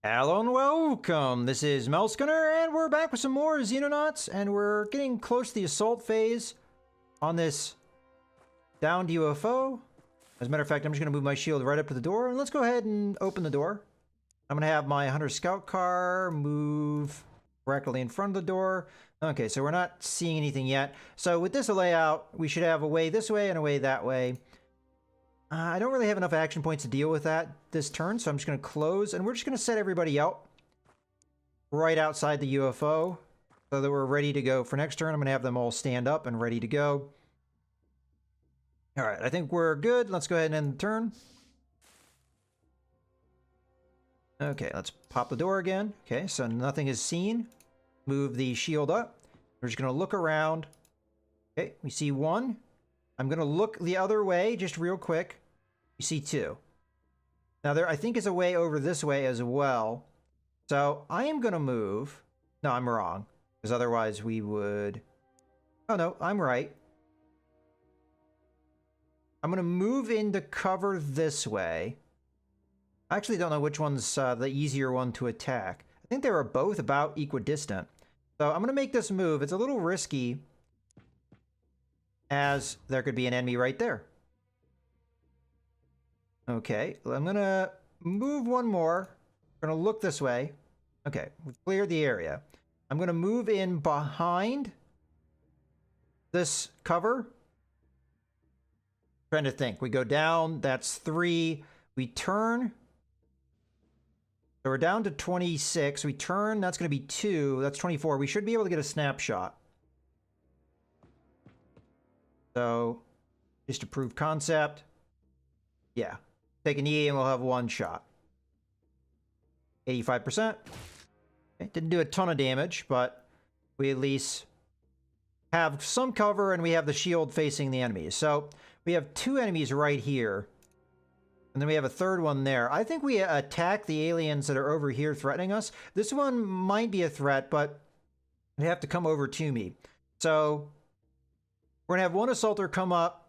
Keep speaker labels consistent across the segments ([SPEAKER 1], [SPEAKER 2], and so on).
[SPEAKER 1] Hello and welcome! This is Melskunner, and we're back with some more Xenonauts, and we're getting close to the assault phase on this downed UFO. As a matter of fact, I'm just going to move my shield right up to the door, and let's go ahead and open the door. I'm going to have my Hunter Scout car move directly in front of the door. Okay, so we're not seeing anything yet. So with this layout, we should have a way this way and a way that way. I don't really have enough action points to deal with that this turn, so I'm just going to close, and we're just going to set everybody out right outside the UFO so that we're ready to go for next turn. I'm going to have them all stand up and ready to go. All right, I think we're good. Let's go ahead and end the turn. Okay, let's pop the door again. Okay, so nothing is seen. Move the shield up. We're just going to look around. Okay, we see one. I'm going to look the other way just real quick. You see two. Now there, I think, is a way over this way as well. So I am going to move. No, I'm wrong. Because otherwise we would... Oh, no, I'm right. I'm going to move into cover this way. I actually don't know which one's the easier one to attack. I think they were both about equidistant. So I'm going to make this move. It's a little risky, as there could be an enemy right there. Okay, I'm going to move one more. We're going to look this way. Okay, we've cleared the area. I'm going to move in behind this cover. Trying to think. We go down. That's 3. We turn. So we're down to 26. We turn. That's going to be 2. That's 24. We should be able to get a snapshot. So, just to prove concept. Yeah. Take an E and we'll have one shot. 85%. Okay, didn't do a ton of damage, but we at least have some cover and we have the shield facing the enemies. So, we have 2 enemies right here. And then we have a third one there. I think we attack the aliens that are over here threatening us. This one might be a threat, but they have to come over to me. So, we're going to have one assaulter come up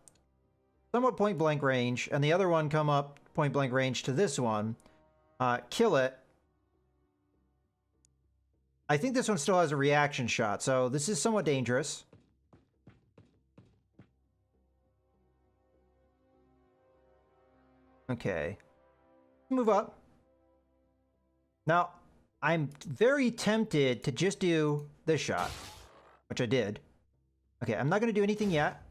[SPEAKER 1] somewhat point-blank range, and the other one come up point-blank range to this one. Kill it. I think this one still has a reaction shot, so this is somewhat dangerous. Okay. Move up. Now, I'm very tempted to just do this shot, which I did. Okay, I'm not going to do anything yet.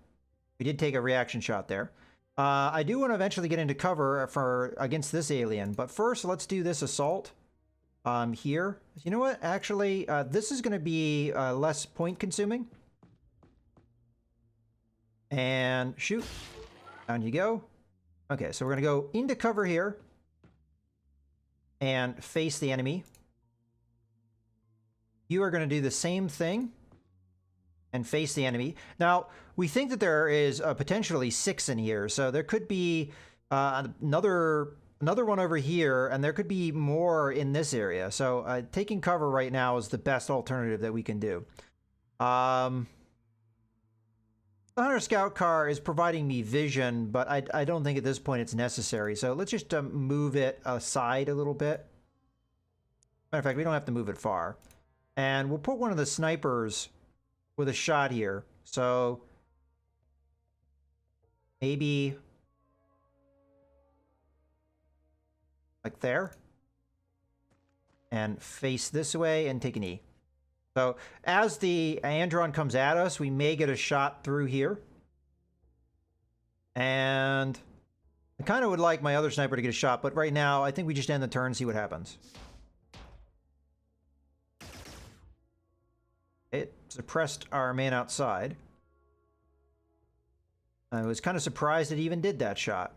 [SPEAKER 1] We did take a reaction shot there. I do want to eventually get into cover against this alien, but first let's do this assault here. You know what? Actually, this is going to be less point consuming. And shoot. Down you go. Okay, so we're going to go into cover here and face the enemy. You are going to do the same thing and face the enemy. Now, we think that there is potentially 6 in here, so there could be another one over here, and there could be more in this area. So taking cover right now is the best alternative that we can do. The Hunter Scout car is providing me vision, but I don't think at this point it's necessary. So let's just move it aside a little bit. Matter of fact, we don't have to move it far. And we'll put one of the snipers with a shot here. So maybe like there. And face this way and take an E. So as the Andron comes at us, we may get a shot through here. And I kind of would like my other sniper to get a shot, but right now I think we just end the turn and see what happens. It suppressed our man outside. I was kind of surprised it even did that shot.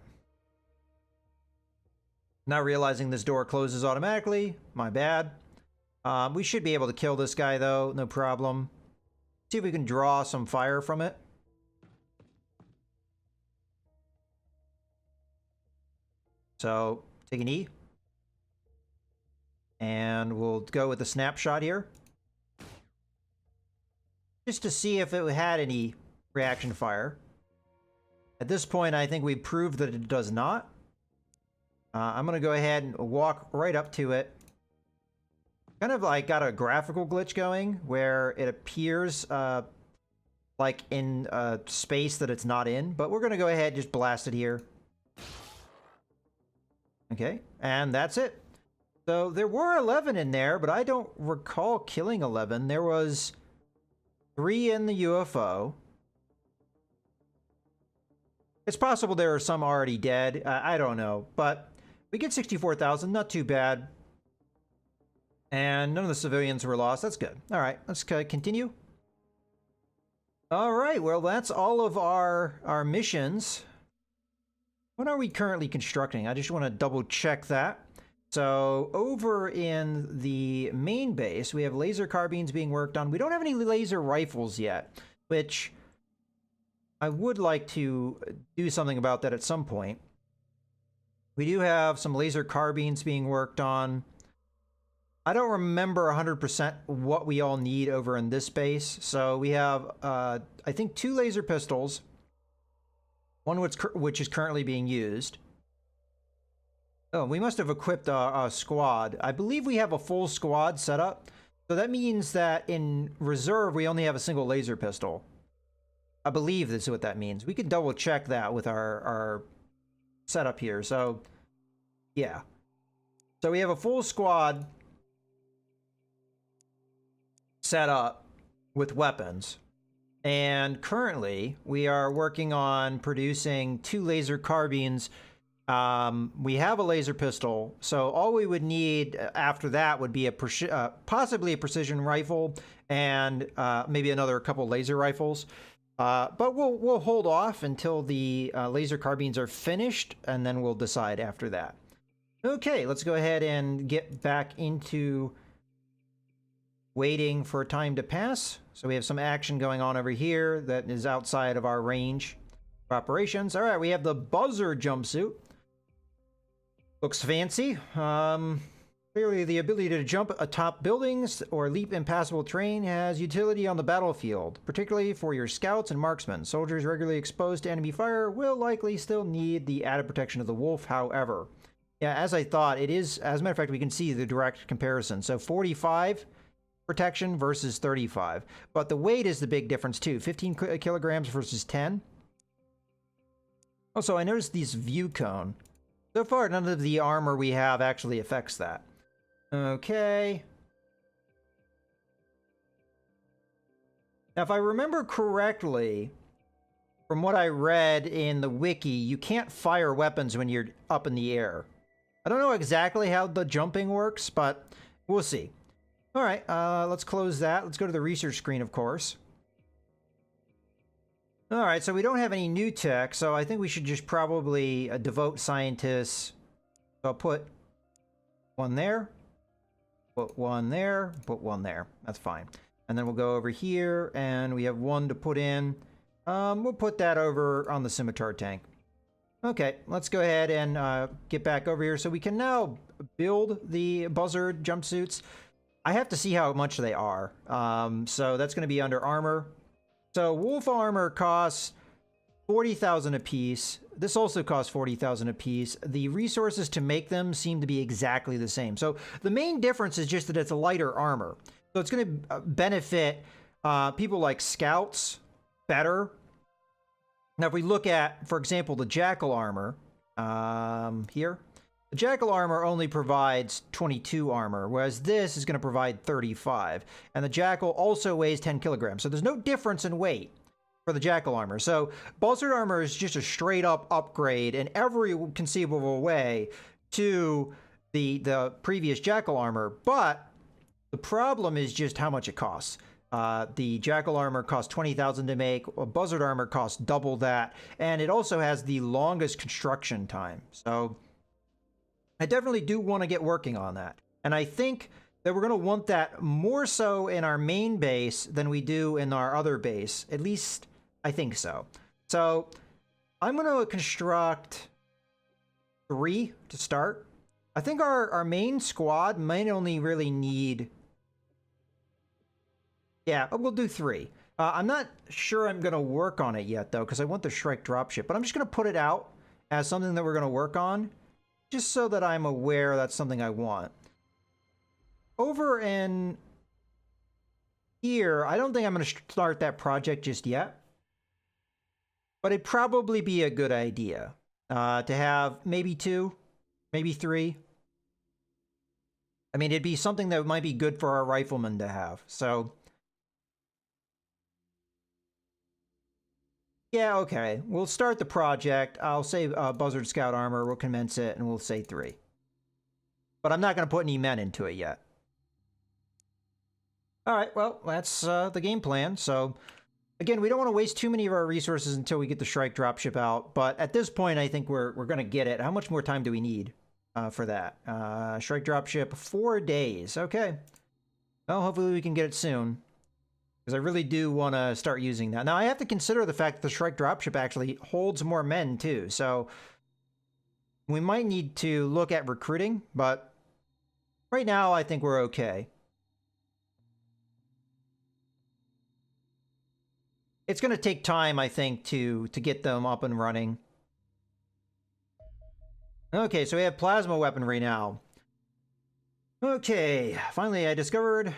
[SPEAKER 1] Now realizing this door closes automatically. My bad. We should be able to kill this guy, though. No problem. See if we can draw some fire from it. So, take an E. And we'll go with the snapshot here. Just to see if it had any reaction fire. At this point, I think we proved that it does not. I'm going to go ahead and walk right up to it kind of like got a graphical glitch going where it appears like in space that it's not in, but we're gonna go ahead and just blast it here. Okay, and that's it. So there were 11 in there, but I don't recall killing 11. There was 3 in the UFO. It's possible there are some already dead. I don't know, but we get 64,000, not too bad. And none of the civilians were lost. That's good. All right, let's continue. All right, well, that's all of our missions. What are we currently constructing? I just want to double check that. So over in the main base, we have laser carbines being worked on. We don't have any laser rifles yet, which I would like to do something about that at some point. We do have some laser carbines being worked on. I don't remember 100% what we all need over in this base. So we have, I think, 2 laser pistols. One which is currently being used. Oh, we must have equipped a squad. I believe we have a full squad set up. So that means that in reserve, we only have a single laser pistol. I believe this is what that means. We can double check that with our setup here. So, yeah. So we have a full squad set up with weapons. And currently, we are working on producing 2 laser carbines. We have a laser pistol, so all we would need after that would be possibly a precision rifle and maybe another couple laser rifles. But we'll hold off until the laser carbines are finished, and then we'll decide after that. Okay, let's go ahead and get back into waiting for time to pass. So we have some action going on over here that is outside of our range of operations. All right, we have the buzzer jumpsuit. Looks fancy. Clearly, the ability to jump atop buildings or leap impassable terrain has utility on the battlefield, particularly for your scouts and marksmen. Soldiers regularly exposed to enemy fire will likely still need the added protection of the wolf, however. Yeah, as I thought, it is, as a matter of fact, we can see the direct comparison. So 45 protection versus 35. But the weight is the big difference too. 15 kilograms versus 10. Also, I noticed this view cone. So far, none of the armor we have actually affects that. Okay. Now, if I remember correctly, from what I read in the wiki, you can't fire weapons when you're up in the air. I don't know exactly how the jumping works, but we'll see. All right, let's close that. Let's go to the research screen, of course. All right, so we don't have any new tech, so I think we should just probably devote scientists. So I'll put 1 there, put 1 there, put 1 there. That's fine. And then we'll go over here, and we have 1 to put in. We'll put that over on the scimitar tank. Okay, let's go ahead and get back over here. So we can now build the buzzard jumpsuits. I have to see how much they are. So that's going to be under armor. So wolf armor costs 40,000 a piece. This also costs 40,000 a piece. The resources to make them seem to be exactly the same. So the main difference is just that it's a lighter armor. So it's going to benefit people like scouts better. Now, if we look at, for example, the jackal armor here. The jackal armor only provides 22 armor, whereas this is going to provide 35. And the jackal also weighs 10 kilograms. So there's no difference in weight for the jackal armor. So buzzard armor is just a straight up upgrade in every conceivable way to the previous jackal armor. But the problem is just how much it costs. The jackal armor costs 20,000 to make. Buzzard armor costs double that. And it also has the longest construction time. So I definitely do want to get working on that. And I think that we're going to want that more so in our main base than we do in our other base. At least, I think so. So I'm going to construct 3 to start. I think our main squad might only really need... Yeah, we'll do 3. I'm not sure I'm going to work on it yet, though, because I want the Shrike dropship. But I'm just going to put it out as something that we're going to work on, just so that I'm aware that's something I want. over in here, I don't think I'm going to start that project just yet. But it'd probably be a good idea to have maybe 2, maybe 3. I mean, it'd be something that might be good for our riflemen to have. So, yeah, okay. We'll start the project. I'll say Buzzard Scout Armor. We'll commence it, and we'll say 3. But I'm not going to put any men into it yet. All right, well, that's the game plan. So, again, we don't want to waste too many of our resources until we get the Shrike dropship out. But at this point, I think we're going to get it. How much more time do we need for that? Shrike dropship, 4 days. Okay. Well, hopefully we can get it soon. Because I really do want to start using that. Now, I have to consider the fact that the Shrike dropship actually holds more men, too. So, we might need to look at recruiting. But right now, I think we're okay. It's going to take time, I think, to get them up and running. Okay, so we have plasma weaponry now. Okay, finally I discovered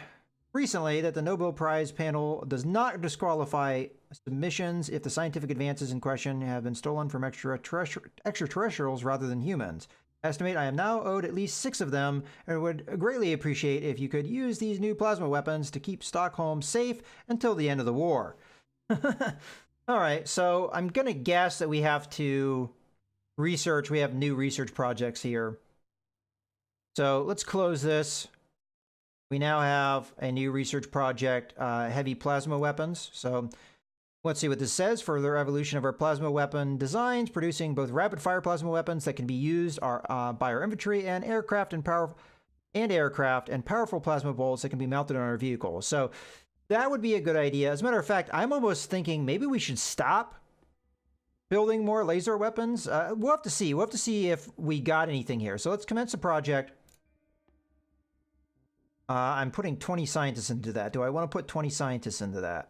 [SPEAKER 1] recently that the Nobel Prize panel does not disqualify submissions if the scientific advances in question have been stolen from extraterrestrials rather than humans. Estimate I am now owed at least 6 of them, and would greatly appreciate if you could use these new plasma weapons to keep Stockholm safe until the end of the war. All right, so I'm going to guess that we have to research. We have new research projects here. So let's close this. We now have a new research project, heavy plasma weapons. So let's see what this says. Further evolution of our plasma weapon designs, producing both rapid-fire plasma weapons that can be used by our infantry and aircraft and powerful plasma bolts that can be mounted on our vehicles. So that would be a good idea. As a matter of fact, I'm almost thinking maybe we should stop building more laser weapons. We'll have to see. We'll have to see if we got anything here. So let's commence the project. I'm putting 20 scientists into that. Do I want to put 20 scientists into that?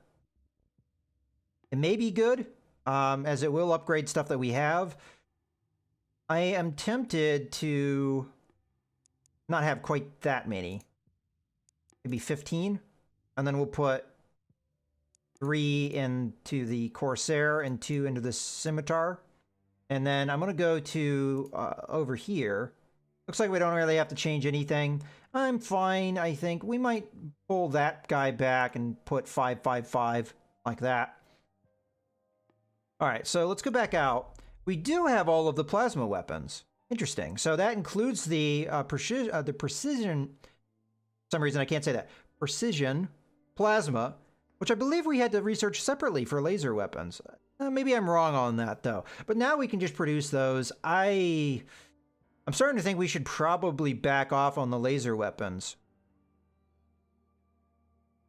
[SPEAKER 1] It may be good, as it will upgrade stuff that we have. I am tempted to not have quite that many. Maybe 15. And then we'll put 3 into the Corsair and 2 into the Scimitar. And then I'm going to go to over here. Looks like we don't really have to change anything. I'm fine, I think. We might pull that guy back and put 555 like that. All right, so let's go back out. We do have all of the plasma weapons. Interesting. So that includes the precision... For some reason, I can't say that. Precision plasma, which I believe we had to research separately for laser weapons. Maybe I'm wrong on that, though. But now we can just produce those. I'm starting to think we should probably back off on the laser weapons.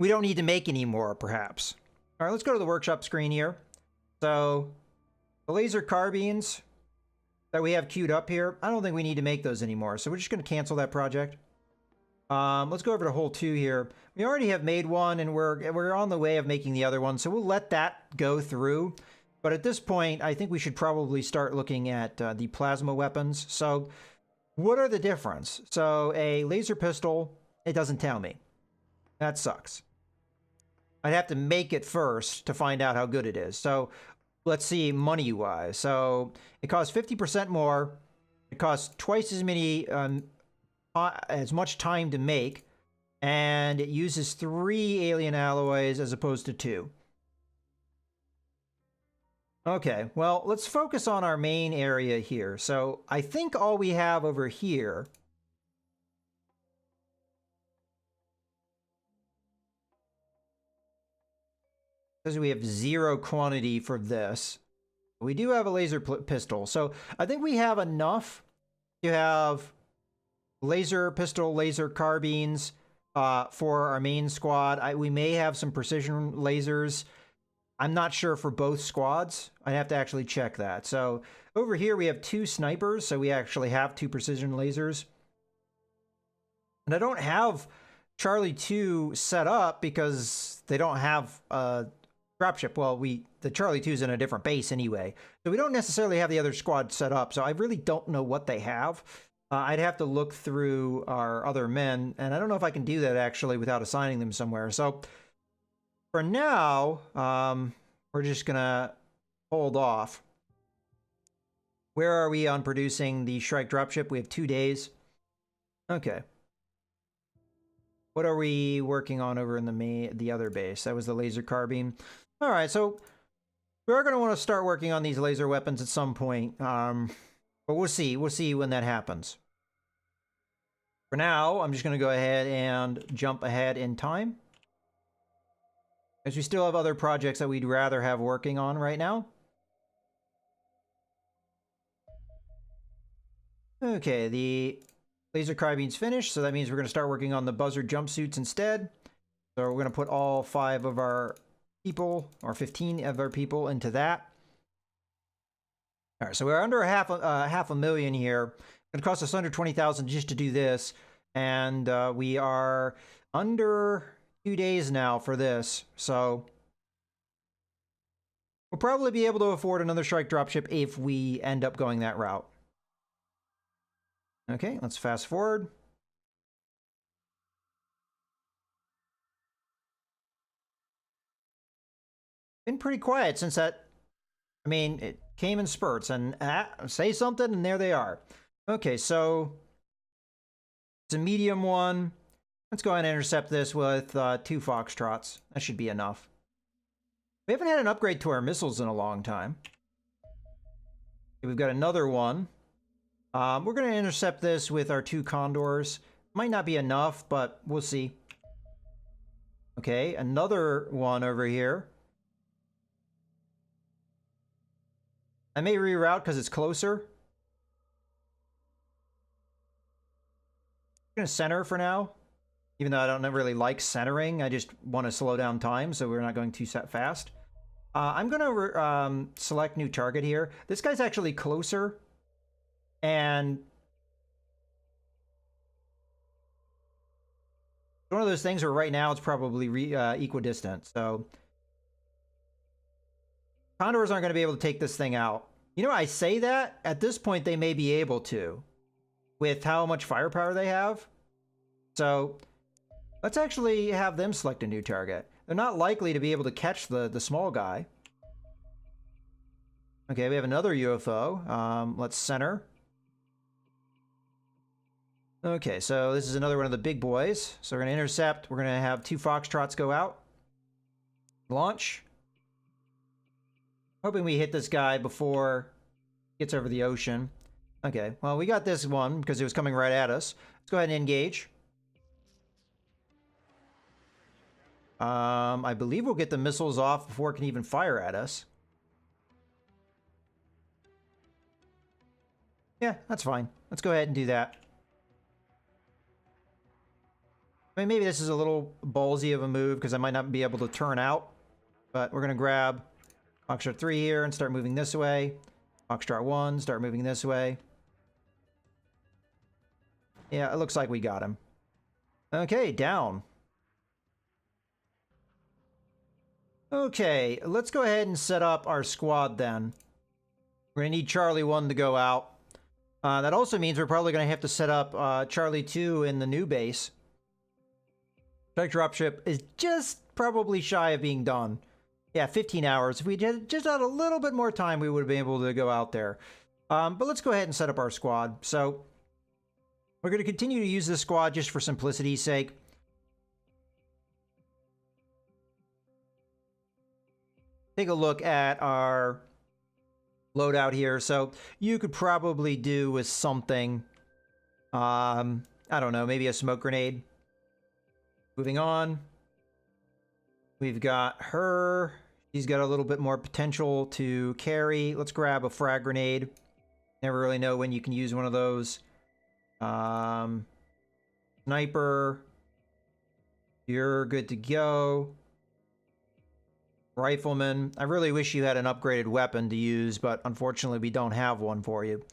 [SPEAKER 1] We don't need to make any more, perhaps. All right, let's go to the workshop screen here. So, the laser carbines that we have queued up here, I don't think we need to make those anymore. So we're just going to cancel that project. Let's go over to hole 2 here. We already have made one, and we're on the way of making the other one, so we'll let that go through. But at this point, I think we should probably start looking at the plasma weapons. So, what are the difference? So, a laser pistol, it doesn't tell me. That sucks. I'd have to make it first to find out how good it is. So, let's see money-wise. So, it costs 50% more. It costs twice as many... as much time to make, and it uses 3 alien alloys as opposed to 2. Okay, well, let's focus on our main area here. So I think all we have over here says we have 0 quantity for this. We do have a laser pistol, so I think we have enough to have laser pistol, laser carbines for our main squad. We may have some precision lasers. I'm not sure for both squads. I'd have to actually check that. So over here we have 2 snipers, so we actually have 2 precision lasers. And I don't have Charlie 2 set up because they don't have a dropship. Well, the Charlie 2's in a different base anyway. So we don't necessarily have the other squad set up, so I really don't know what they have. I'd have to look through our other men, and I don't know if I can do that actually without assigning them somewhere. So for now, we're just gonna hold off. Where are we on producing the Shrike dropship? We have 2 days. Okay. What are we working on over in the other base? That was the laser carbine. All right, so we're going to want to start working on these laser weapons at some point. But we'll see. We'll see when that happens. For now, I'm just going to go ahead and jump ahead in time, as we still have other projects that we'd rather have working on right now. Okay, the laser carbine's finished, so that means we're going to start working on the buzzard jumpsuits instead. So we're going to put all 5 of our people, or 15 of our people, into that. All right, so we're under half a million here. It's going to cost us under 20,000 just to do this, and we are under 2 days now for this, so we'll probably be able to afford another Shrike dropship if we end up going that route. Okay, let's fast forward. Been pretty quiet since that. I mean, it came in spurts, and say something, and there they are. Okay, so it's a medium one. Let's go ahead and intercept this with 2 Foxtrots. That should be enough. We haven't had an upgrade to our missiles in a long time. Okay, we've got another one. We're going to intercept this with our 2 Condors. Might not be enough, but we'll see. Okay, another one over here. I may reroute because it's closer. I'm going to center for now. Even though I don't really like centering, I just want to slow down time so we're not going too fast. I'm going to select new target here. This guy's actually closer. And one of those things where right now it's probably equidistant. So Condors aren't going to be able to take this thing out. You know, I say that. At this point, they may be able to, with how much firepower they have. So let's actually have them select a new target. They're not likely to be able to catch the small guy. Okay, we have another UFO. Let's center. Okay, so this is another one of the big boys. So we're going to intercept. We're going to have 2 Foxtrots go out. Launch. Hoping we hit this guy before he gets over the ocean. Okay, well, we got this one because it was coming right at us. Let's go ahead and engage. I believe we'll get the missiles off before it can even fire at us. Yeah, that's fine. Let's go ahead and do that. I mean, maybe this is a little ballsy of a move because I might not be able to turn out. But we're going to grab Foxtrot 3 here and start moving this way. Foxtrot 1, start moving this way. Yeah, it looks like we got him. Okay, down. Okay, let's go ahead and set up our squad then. We're going to need Charlie 1 to go out. That also means we're probably going to have to set up Charlie 2 in the new base. Strike dropship is just probably shy of being done. Yeah, 15 hours. If we just had a little bit more time, we would have been able to go out there. But let's go ahead and set up our squad. So we're going to continue to use this squad just for simplicity's sake. Take a look at our loadout here. So you could probably do with something, I don't know, maybe a smoke grenade. Moving on. We've got her. She's got a little bit more potential to carry. Let's grab a frag grenade. Never really know when you can use one of those. Sniper. You're good to go. Rifleman. I really wish you had an upgraded weapon to use, but unfortunately we don't have one for you.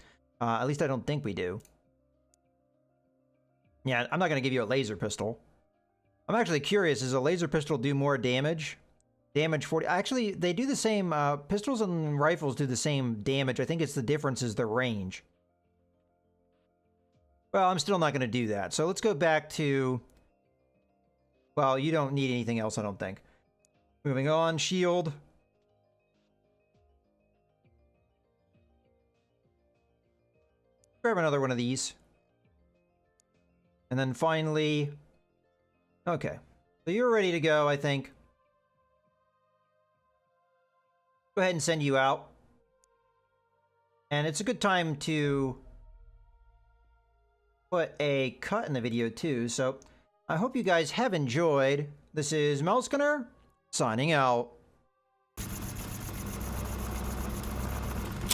[SPEAKER 1] At least I don't think we do. Yeah, I'm not going to give you a laser pistol. I'm actually curious, does a laser pistol do more damage? Damage 40. Actually, they do the same. Pistols and rifles do the same damage. I think it's the difference is the range. Well, I'm still not going to do that. So let's go back to... Well, you don't need anything else, I don't think. Moving on, shield. Grab another one of these. And then finally... Okay. So you're ready to go, I think. Go ahead and send you out. And it's a good time to put a cut in the video too. So I hope you guys have enjoyed. This is Melskinner, signing out.